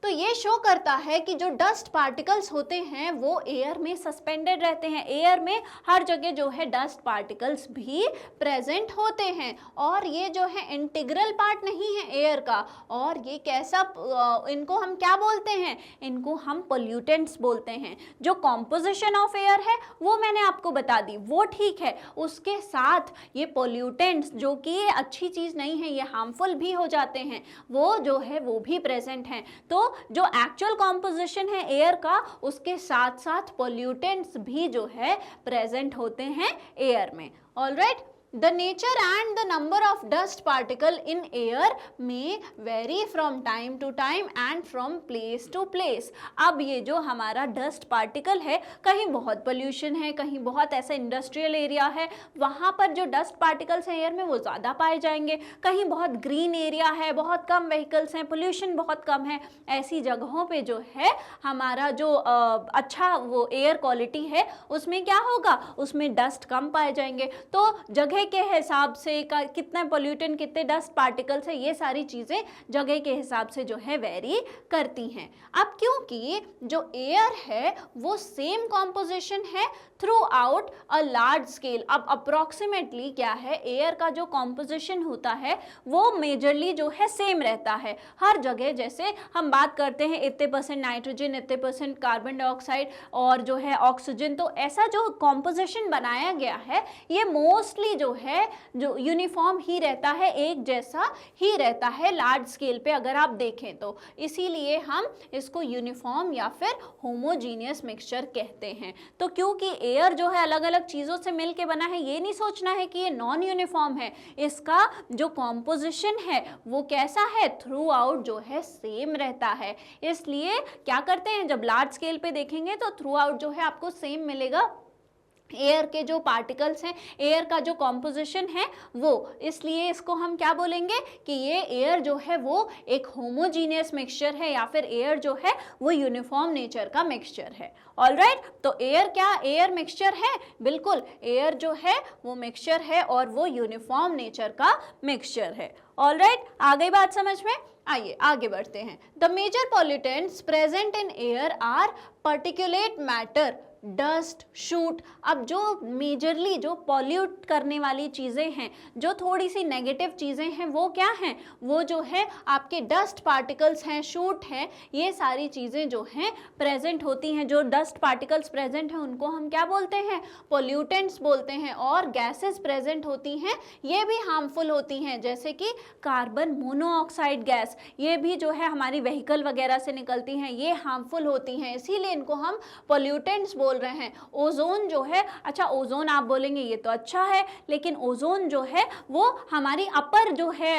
तो ये शो करता है कि जो डस्ट पार्टिकल्स होते हैं वो एयर में सस्पेंडेड रहते हैं। एयर में हर जगह जो है डस्ट पार्टिकल्स भी प्रेजेंट होते हैं, और ये जो है इंटीग्रल पार्ट नहीं है एयर का। और ये कैसा, इनको हम क्या बोलते हैं? इनको हम पोल्यूटेंट्स बोलते हैं। जो कॉम्पोजिशन ऑफ एयर है वो मैंने आपको बता दी, वो ठीक है, उसके साथ ये पोल्यूटेंट्स जो कि ये अच्छी चीज़ नहीं है, ये हार्मफुल भी हो जाते हैं, वो जो है वो भी प्रेजेंट हैं। तो जो एक्चुअल कॉम्पोजिशन है एयर का, उसके साथ साथ पोल्यूटेंट्स भी जो है प्रेजेंट होते हैं एयर में। Alright, The nature and the number of dust particle in air may vary from time to time and from place to place. अब ये जो हमारा डस्ट पार्टिकल है, कहीं बहुत पोल्यूशन है, कहीं बहुत ऐसा इंडस्ट्रियल एरिया है, वहाँ पर जो डस्ट पार्टिकल्स हैं एयर में वो ज़्यादा पाए जाएंगे, कहीं बहुत ग्रीन एरिया है, बहुत कम व्हीकल्स हैं, पोल्यूशन बहुत कम है, ऐसी जगहों पे जो है हमारा जो अच्छा वो एयर क्वालिटी है उसमें क्या होगा, उसमें डस्ट कम पाए जाएंगे। तो जगह के हिसाब से कितना पोल्यूटेंट, कितने डस्ट पार्टिकल्स है, ये सारी चीज़ें जगह के हिसाब से जो है वेरी करती हैं। अब क्योंकि जो एयर है वो सेम कॉम्पोजिशन है through out a large scale, अब अप्रोक्सीमेटली क्या है, एयर का जो कॉम्पोजिशन होता है वो मेजरली जो है सेम रहता है हर जगह। जैसे हम बात करते हैं इतने परसेंट नाइट्रोजन, इतने परसेंट कार्बन डाइऑक्साइड और जो है ऑक्सीजन, तो ऐसा जो कॉम्पोजिशन बनाया गया है ये मोस्टली जो है जो यूनिफॉर्म ही रहता है, एक जैसा ही रहता है लार्ज स्केल पे अगर आप देखें तो, इसीलिए हम इसको यूनिफॉर्म या फिर होमोजीनियस मिक्सचर कहते हैं। तो क्योंकि एयर जो है अलग अलग चीज़ों से मिल के बना है, ये नहीं सोचना है कि ये नॉन यूनिफॉर्म है, इसका जो कॉम्पोजिशन है वो कैसा है, थ्रू आउट जो है सेम रहता है। इसलिए क्या करते हैं, जब लार्ज स्केल पे देखेंगे तो थ्रू आउट जो है आपको सेम मिलेगा एयर के जो पार्टिकल्स हैं, एयर का जो कॉम्पोजिशन है वो, इसलिए इसको हम क्या बोलेंगे कि ये एयर जो है वो एक होमोजीनियस मिक्सचर है या फिर एयर जो है वो यूनिफॉर्म नेचर का मिक्सचर है। ऑलराइट, तो एयर क्या, एयर मिक्सचर है, बिल्कुल एयर जो है वो मिक्सचर है और वो यूनिफॉर्म नेचर का मिक्सचर है। ऑलराइट, आ गई बात समझ में? आइए आगे बढ़ते हैं। The major pollutants present in air are particulate matter, dust, soot. अब जो मेजरली जो पॉल्यूट करने वाली चीज़ें हैं, जो थोड़ी सी नेगेटिव चीज़ें हैं, वो क्या हैं, वो जो है आपके डस्ट पार्टिकल्स हैं, शूट हैं, ये सारी चीज़ें जो हैं प्रेजेंट होती हैं। जो डस्ट पार्टिकल्स प्रेजेंट हैं उनको हम क्या बोलते हैं, पॉल्यूटेंट्स बोलते हैं। और गैसेस प्रेजेंट होती हैं, ये भी हार्मफुल होती हैं, जैसे कि कार्बन मोनोऑक्साइड गैस, ये भी जो है हमारी व्हीकल वगैरह से निकलती हैं, ये हार्मफुल होती हैं, इसीलिए इनको हम पॉल्यूटेंट्स बोल रहे हैं। ओजोन जो है, अच्छा ओजोन आप बोलेंगे ये तो अच्छा है, लेकिन ओजोन जो है वो हमारी अपर जो है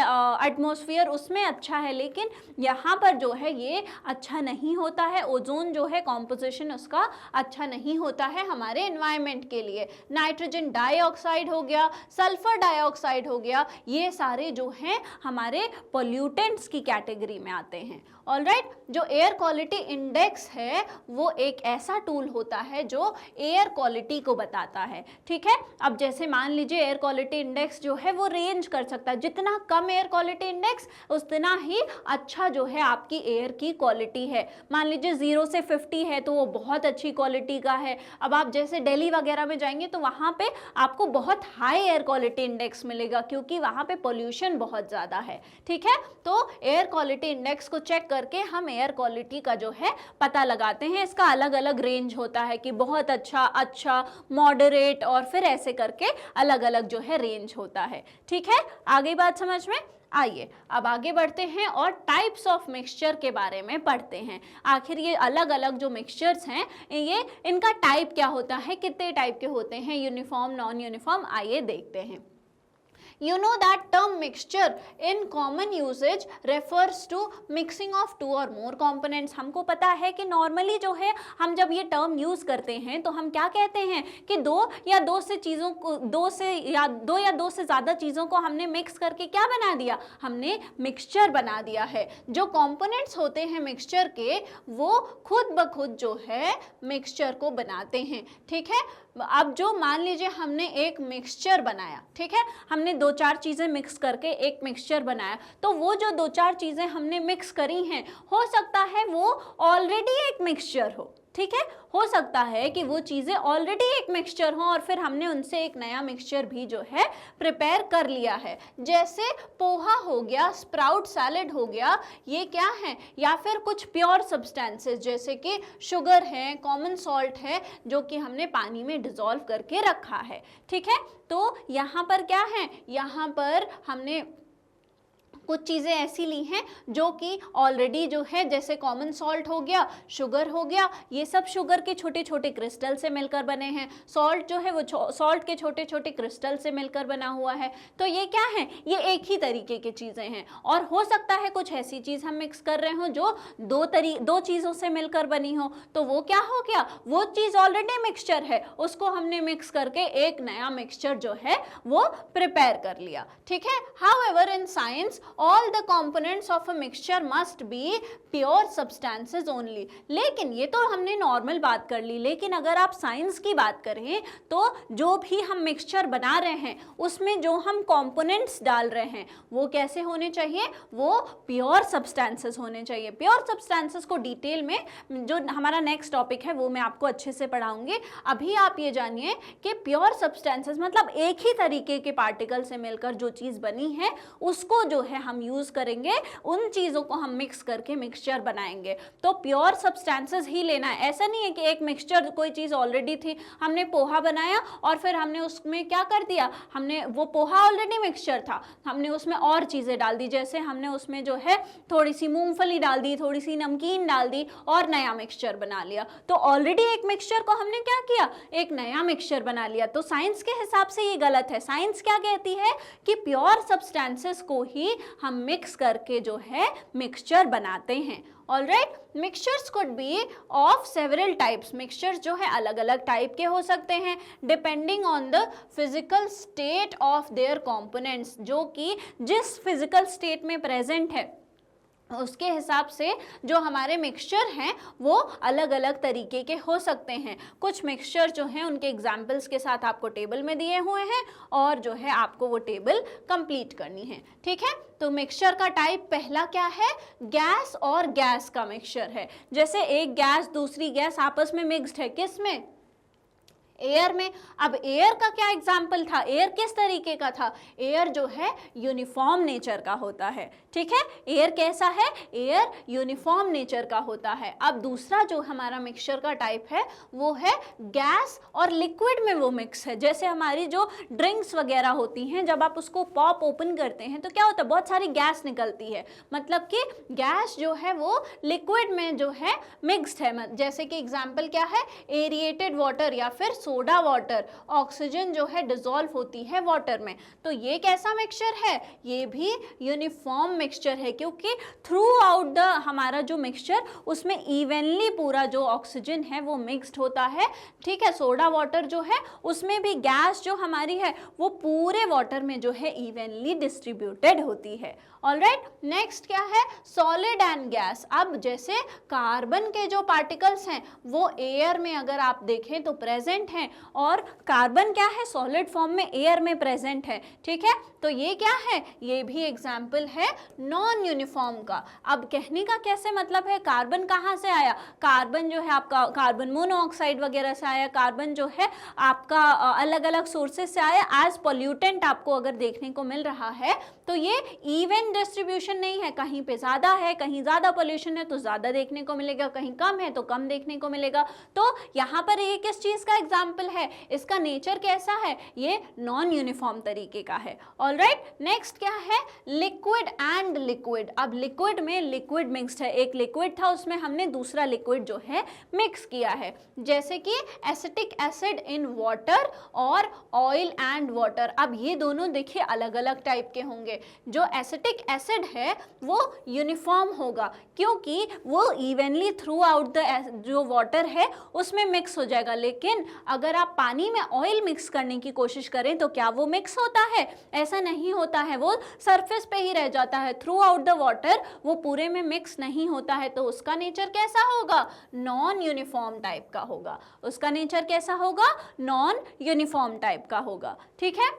एटमॉस्फेयर उसमें अच्छा है, लेकिन यहाँ पर जो है ये अच्छा नहीं होता है। ओजोन जो है कॉम्पोजिशन उसका अच्छा नहीं होता है हमारे एनवायरनमेंट के लिए। नाइट्रोजन डाइऑक्साइड हो गया, सल्फर डाइऑक्साइड हो गया, ये सारे जो हैं हमारे पोल्यूटेंट्स की कैटेगरी में आते हैं। ऑलराइट, जो एयर क्वालिटी इंडेक्स है वो एक ऐसा टूल होता है जो एयर क्वालिटी को बताता है। ठीक है, अब जैसे मान लीजिए एयर क्वालिटी इंडेक्स जो है वो रेंज कर सकता है, जितना कम एयर क्वालिटी इंडेक्स उतना ही अच्छा जो है आपकी एयर की क्वालिटी है। मान लीजिए 0 से 50 है तो वो बहुत अच्छी क्वालिटी का है। अब आप जैसे दिल्ली वगैरह में जाएंगे तो वहाँ पे आपको बहुत हाई एयर क्वालिटी इंडेक्स मिलेगा, क्योंकि वहाँ पे पोल्यूशन बहुत ज़्यादा है। ठीक है, तो एयर क्वालिटी इंडेक्स को चेक करके हम एयर क्वालिटी का जो है पता लगाते हैं। इसका अलग अलग रेंज होता है कि बहुत अच्छा, अच्छा, मॉडरेट, और फिर ऐसे करके अलग अलग जो है रेंज होता है। ठीक है, आ गई बात समझ में? आइए अब आगे बढ़ते हैं और टाइप्स ऑफ मिक्सचर के बारे में पढ़ते हैं। आखिर ये अलग अलग जो मिक्सचर्स हैं ये इनका टाइप क्या होता है, कितने टाइप के होते हैं, यूनिफॉर्म, नॉन यूनिफॉर्म, आइए देखते हैं। You know that term mixture in common usage refers to mixing of two or more components। हमको पता है कि नॉर्मली जो है हम जब ये टर्म यूज़ करते हैं तो हम क्या कहते हैं कि दो या दो से ज़्यादा चीज़ों को हमने मिक्स करके क्या बना दिया, हमने मिक्सचर बना दिया है। जो कंपोनेंट्स होते हैं मिक्सचर के वो खुद ब खुद जो है मिक्सचर को बनाते हैं। ठीक है, अब जो मान लीजिए हमने एक मिक्सचर बनाया, ठीक है, हमने 2-4 चीज़ें मिक्स करके एक मिक्सचर बनाया, तो वो जो 2-4 चीज़ें हमने मिक्स करी हैं हो सकता है वो ऑलरेडी एक मिक्सचर हो। ठीक है, हो सकता है कि वो चीज़ें ऑलरेडी एक मिक्सचर हों और फिर हमने उनसे एक नया मिक्सचर भी जो है प्रिपेयर कर लिया है। जैसे पोहा हो गया, स्प्राउट सैलेड हो गया, ये क्या है, या फिर कुछ प्योर सब्सटेंसेस जैसे कि शुगर है, कॉमन सॉल्ट है, जो कि हमने पानी में डिसॉल्व करके रखा है। ठीक है, तो यहाँ पर क्या है, यहाँ पर हमने कुछ चीज़ें ऐसी ली हैं जो कि ऑलरेडी जो है, जैसे कॉमन सॉल्ट हो गया, शुगर हो गया, ये सब शुगर के छोटे छोटे क्रिस्टल से मिलकर बने हैं। सॉल्ट जो है वो सॉल्ट के छोटे छोटे क्रिस्टल से मिलकर बना हुआ है। तो ये क्या है, ये एक ही तरीके की चीज़ें हैं। और हो सकता है कुछ ऐसी चीज़ हम मिक्स कर रहे हो जो दो चीज़ों से मिलकर बनी हो, तो वो क्या हो गया, वो चीज़ ऑलरेडी मिक्सचर है, उसको हमने मिक्स करके एक नया मिक्सचर जो है वो प्रिपेयर कर लिया। ठीक है। However in science all the components of a mixture must be pure substances only। लेकिन ये तो हमने नॉर्मल बात कर ली, लेकिन अगर आप साइंस की बात करें तो जो भी हम मिक्सचर बना रहे हैं उसमें जो हम कंपोनेंट्स डाल रहे हैं वो कैसे होने चाहिए, वो प्योर सब्सटेंसेस होने चाहिए। प्योर सब्सटेंसेस को डिटेल में जो हमारा नेक्स्ट टॉपिक है वो मैं आपको अच्छे से पढ़ाऊंगी। अभी आप ये जानिए कि प्योर सब्सटेंसेस मतलब एक ही तरीके के पार्टिकल से मिलकर जो चीज़ बनी है उसको जो है हम यूज करेंगे, उन चीजों को हम मिक्स करके मिक्सचर बनाएंगे। तो प्योर सब्सटेंसेस ही लेना है। ऐसा नहीं है कि एक मिक्सचर कोई चीज ऑलरेडी थी, हमने पोहा बनाया और फिर हमने उसमें क्या कर दिया, हमने वो पोहा ऑलरेडी मिक्सचर था, हमने उसमें और चीजें डाल दी, जैसे हमने उसमें जो है थोड़ी सी मूंगफली डाल दी, थोड़ी सी नमकीन डाल दी और नया मिक्सचर बना लिया। तो ऑलरेडी एक मिक्सचर को हमने क्या किया, एक नया मिक्सचर बना लिया। तो साइंस के हिसाब से ये गलत है। साइंस क्या कहती है कि प्योर सब्सटेंसेस को ही हम मिक्स करके जो है मिक्सचर बनाते हैं। Alright, mixtures could be of several types. Mixtures जो है अलग अलग टाइप के हो सकते हैं depending on the physical state of their components. जो कि जिस फिजिकल स्टेट में प्रेजेंट है उसके हिसाब से जो हमारे मिक्सचर हैं वो अलग अलग तरीके के हो सकते हैं। कुछ मिक्सचर जो हैं उनके एग्जाम्पल्स के साथ आपको टेबल में दिए हुए हैं और जो है आपको वो टेबल कंप्लीट करनी है। ठीक है। तो मिक्सचर का टाइप पहला क्या है, गैस और गैस का मिक्सचर है। जैसे एक गैस दूसरी गैस आपस में मिक्स्ड है, किस में, एयर में। अब एयर का क्या एग्जाम्पल था, एयर किस तरीके का था, एयर जो है यूनिफॉर्म नेचर का होता है। ठीक है। एयर कैसा है, एयर यूनिफॉर्म नेचर का होता है। अब दूसरा जो हमारा मिक्सचर का टाइप है वो है गैस और लिक्विड में वो मिक्स है। जैसे हमारी जो ड्रिंक्स वगैरह होती हैं, जब आप उसको पॉप ओपन करते हैं तो क्या होता है, बहुत सारी गैस निकलती है, मतलब कि गैस जो है वो लिक्विड में जो है मिक्स्ड है। जैसे कि एग्जाम्पल क्या है, एरिएटेड वाटर या फिर सोडा वाटर, ऑक्सीजन जो है डिसॉल्व होती है वाटर में। तो ये कैसा मिक्सचर है, ये भी यूनिफॉर्म मिक्सचर है, क्योंकि थ्रू आउट द हमारा जो मिक्सचर उसमें इवनली पूरा जो ऑक्सीजन है वो मिक्स्ड होता है। ठीक है। सोडा वाटर जो है उसमें भी गैस जो हमारी है वो पूरे वाटर में जो है इवनली डिस्ट्रीब्यूटेड होती है। ऑलराइट, नेक्स्ट क्या है, सॉलिड एंड गैस। अब जैसे कार्बन के जो पार्टिकल्स हैं वो एयर में अगर आप देखें तो प्रेजेंट हैं, और कार्बन क्या है, सॉलिड फॉर्म में एयर में प्रेजेंट है। ठीक है। तो ये क्या है, ये भी एग्जाम्पल है नॉन यूनिफॉर्म का। अब कहने का कैसे मतलब है, कार्बन कहाँ से आया, कार्बन जो है आपका कार्बन मोनोऑक्साइड वगैरह से आया, कार्बन जो है आपका अलग अलग सोर्सेज से आया। एज पॉल्यूटेंट आपको अगर देखने को मिल रहा है तो ये इवन डिस्ट्रीब्यूशन नहीं है, कहीं पे ज़्यादा है, कहीं ज़्यादा पोल्यूशन है तो ज़्यादा देखने को मिलेगा, कहीं कम है तो कम देखने को मिलेगा। तो यहाँ पर ये किस चीज़ का एग्जाम्पल है, इसका नेचर कैसा है, ये नॉन यूनिफॉर्म तरीके का है। ऑलराइट, नेक्स्ट क्या है, लिक्विड एंड लिक्विड। अब लिक्विड में लिक्विड मिक्स्ड है, एक लिक्विड था उसमें हमने दूसरा लिक्विड जो है मिक्स किया है, जैसे कि एसिटिक एसिड इन वाटर और ऑयल एंड वाटर। अब ये दोनों देखिए अलग अलग टाइप के होंगे। जो एसिटिक एसिड है वो यूनिफॉर्म होगा क्योंकि वो इवनली थ्रू आउट द जो वाटर है उसमें मिक्स हो जाएगा। लेकिन अगर आप पानी में ऑयल मिक्स करने की कोशिश करें तो क्या वो मिक्स होता है, ऐसा नहीं होता है, वो सरफेस पे ही रह जाता है, थ्रू आउट द वाटर वो पूरे में मिक्स नहीं होता है। तो उसका नेचर कैसा होगा, नॉन यूनिफॉर्म टाइप का होगा। उसका नेचर कैसा होगा, नॉन यूनिफॉर्म टाइप का होगा। ठीक है।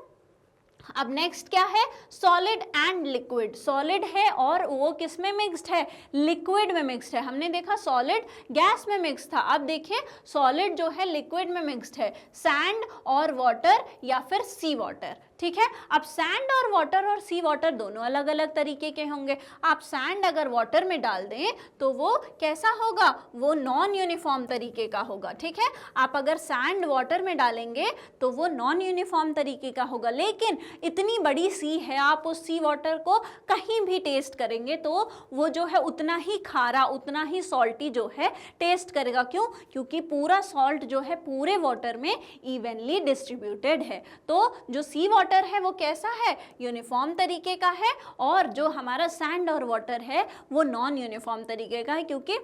अब नेक्स्ट क्या है, सॉलिड एंड लिक्विड। सॉलिड है और वो किस में मिक्स्ड है, लिक्विड में मिक्स्ड है। हमने देखा सॉलिड गैस में मिक्स था, अब देखिए सॉलिड जो है लिक्विड में मिक्स्ड है, सैंड और वाटर या फिर सी वाटर। ठीक है। अब सैंड और वाटर और सी वाटर दोनों अलग अलग तरीके के होंगे। आप सैंड अगर वाटर में डाल दें तो वो कैसा होगा, वो नॉन यूनिफॉर्म तरीके का होगा। ठीक है, आप अगर सैंड वाटर में डालेंगे तो वो नॉन यूनिफॉर्म तरीके का होगा। लेकिन इतनी बड़ी सी है, आप उस सी वाटर को कहीं भी टेस्ट करेंगे तो वो जो है उतना ही खारा, उतना ही सॉल्टी जो है टेस्ट करेगा। क्यों? क्योंकि पूरा सॉल्ट जो है पूरे वाटर में इवनली डिस्ट्रीब्यूटेड है। तो जो सी वाटर है वो कैसा है, यूनिफॉर्म तरीके का है, और जो हमारा सैंड और वाटर है वो नॉन यूनिफॉर्म तरीके का है, क्योंकि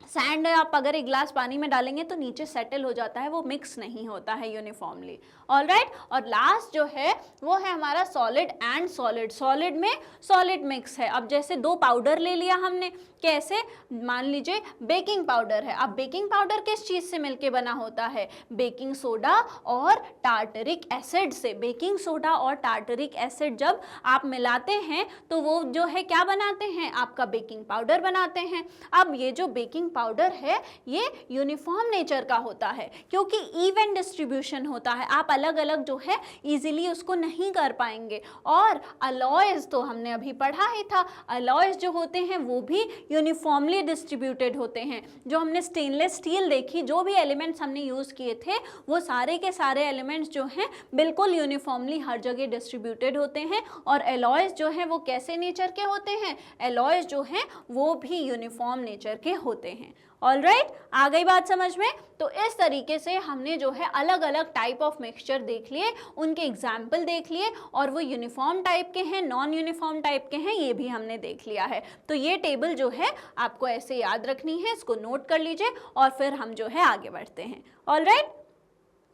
सैंड आप अगर एक गिलास पानी में डालेंगे तो नीचे सेटल हो जाता है, वो मिक्स नहीं होता है यूनिफॉर्मली। ऑलराइट, और लास्ट जो है वो है हमारा सॉलिड एंड सॉलिड। सॉलिड में सॉलिड मिक्स है। अब जैसे दो पाउडर ले लिया हमने, कैसे, मान लीजिए बेकिंग पाउडर है। अब बेकिंग पाउडर किस चीज़ से मिलके बना होता है, बेकिंग सोडा और टार्टरिक एसिड से। बेकिंग सोडा और टार्टरिक एसिड जब आप मिलाते हैं तो वो जो है क्या बनाते हैं, आपका बेकिंग पाउडर बनाते हैं। अब ये जो बेकिंग पाउडर है ये यूनिफॉर्म नेचर का होता है, क्योंकि इवन डिस्ट्रीब्यूशन होता है, आप अलग अलग जो है इजीली उसको नहीं कर पाएंगे। और अलॉयज तो हमने अभी पढ़ा ही था, अलॉयज जो होते हैं वो भी यूनिफॉर्मली डिस्ट्रीब्यूटेड होते हैं। जो हमने स्टेनलेस स्टील देखी, जो भी एलिमेंट्स हमने यूज़ किए थे वो सारे के सारे एलिमेंट्स जो हैं बिल्कुल यूनिफॉर्मली हर जगह डिस्ट्रीब्यूटेड होते हैं। और एलॉयज जो हैं वो कैसे नेचर के होते हैं, एलॉयज जो हैं वो भी यूनिफॉर्म नेचर के होते हैं। ऑलराइट, आ गई बात समझ में? तो इस तरीके से हमने जो है अलग अलग टाइप ऑफ मिक्सचर देख लिए, उनके एग्जाम्पल देख लिए, और वो यूनिफॉर्म टाइप के हैं, नॉन यूनिफॉर्म टाइप के हैं, ये भी हमने देख लिया है। तो ये टेबल जो है आपको ऐसे याद रखनी है, इसको नोट कर लीजिए और फिर हम जो है आगे बढ़ते हैं। ऑलराइट,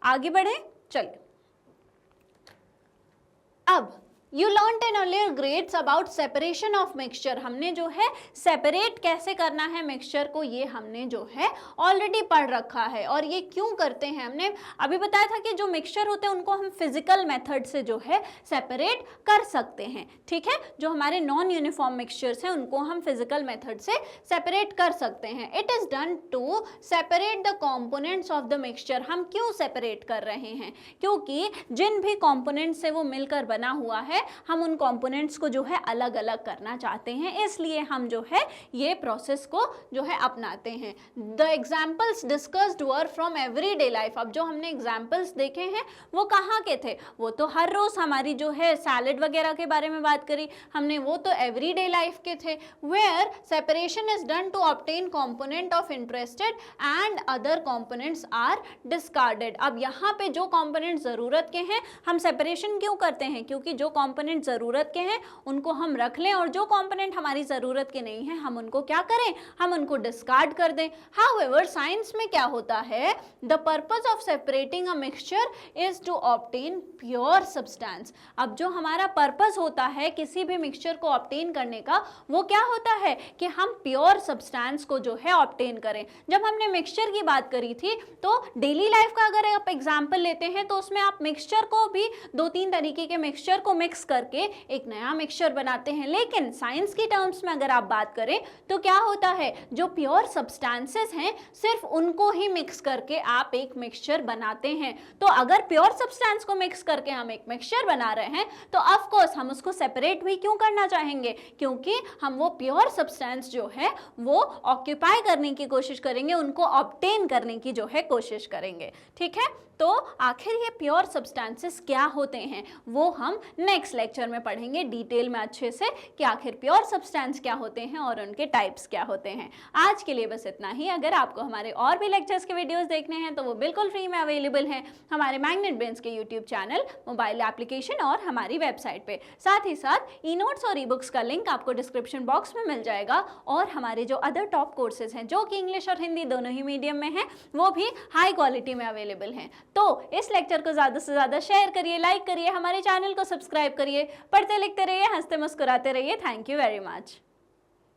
आगे बढ़े, चलिए। अब You learnt in earlier grades about separation of mixture। हमने जो है सेपरेट कैसे करना है मिक्सचर को, ये हमने जो है ऑलरेडी पढ़ रखा है। और ये क्यों करते हैं, हमने अभी बताया था कि जो मिक्सचर होते हैं उनको हम फिजिकल मेथड से जो है सेपरेट कर सकते हैं। ठीक है, जो हमारे नॉन यूनिफॉर्म मिक्सचर्स हैं उनको हम फिजिकल मेथड से सेपरेट कर सकते हैं। It is done to separate the components of the mixture. हम क्यों सेपरेट कर रहे हैं, क्योंकि जिन भी कॉम्पोनेंट्स से वो मिलकर बना हुआ है हम उन कंपोनेंट्स को जो है अलग अलग करना चाहते हैं, इसलिए हम जो है ये प्रोसेस को जो है अपनाते हैं। The examples discussed were from everyday life. अब जो हमने एग्जाम्पल्स देखे हैं वो कहाँ के थे, वो तो हर रोज हमारी जो है सैलेड वगैरह के बारे में बात करी हमने, वो तो एवरीडे लाइफ के थे। Where separation is done to obtain component of interested and other components are discarded. अब यहाँ पे जो कॉम्पोनेंट ज़रूरत के हैं हम सेपरेशन क्यों करते हैं, क्योंकि जो कंपोनेंट ज़रूरत के हैं उनको हम रख लें, और जो कंपोनेंट हमारी ज़रूरत के नहीं हैं हम उनको क्या करें, हम उनको डिस्कार्ड कर दें। हाउएवर साइंस में क्या होता है, the purpose of separating a mixture is to obtain pure substance. अब जो हमारा पर्पस होता है किसी भी मिक्सचर को ऑब्टेन करने का, वो क्या होता है कि हम प्योर सब्सटेंस को जो है ऑब्टेन करें। जब हमने मिक्सचर की बात करी थी तो डेली लाइफ का अगर आप एग्जाम्पल लेते हैं तो उसमें आप मिक्सचर को भी दो तीन तरीके के मिक्सचर को मिक्स करके एक नया मिक्सचर बनाते हैं। लेकिन साइंस की टर्म्स में अगर आप बात करें तो क्या होता है, जो प्योर सब्सटेंसेस हैं सिर्फ उनको ही मिक्स करके आप एक मिक्सचर बनाते हैं। तो अगर प्योर सब्सटेंस को मिक्स करके हम एक मिक्सचर बना रहे हैं तो ऑफ कोर्स हम उसको सेपरेट भी क्यों करना चाहेंगे, क्योंकि हम वो प्योर सब्सटेंस जो है वो ऑक्यूपाई करने की कोशिश करेंगे, उनको ऑब्टेन करने की जो है कोशिश करेंगे। ठीक है, तो आखिर ये प्योर सब्सटेंसेस क्या होते हैं वो हम नेक्स्ट लेक्चर में पढ़ेंगे डिटेल में अच्छे से, कि आखिर प्योर सब्सटेंस क्या होते हैं और उनके टाइप्स क्या होते हैं। आज के लिए बस इतना ही। अगर आपको हमारे और भी लेक्चर्स के वीडियोस देखने हैं तो वो बिल्कुल फ्री में अवेलेबल हैं हमारे मैग्नेट ब्रेन्स के यूट्यूब चैनल, मोबाइल एप्लीकेशन और हमारी वेबसाइट पे। साथ ही साथ ई नोट्स और ई बुक्स का लिंक आपको डिस्क्रिप्शन बॉक्स में मिल जाएगा, और हमारे जो अदर टॉप कोर्सेज हैं जो कि इंग्लिश और हिंदी दोनों ही मीडियम में हैं वो भी हाई क्वालिटी में अवेलेबल हैं। तो इस लेक्चर को ज़्यादा से ज़्यादा शेयर करिए, लाइक करिए, हमारे चैनल को सब्सक्राइब करिए, पढ़ते लिखते रहिए, हंसते मुस्कुराते रहिए। Thank you very much.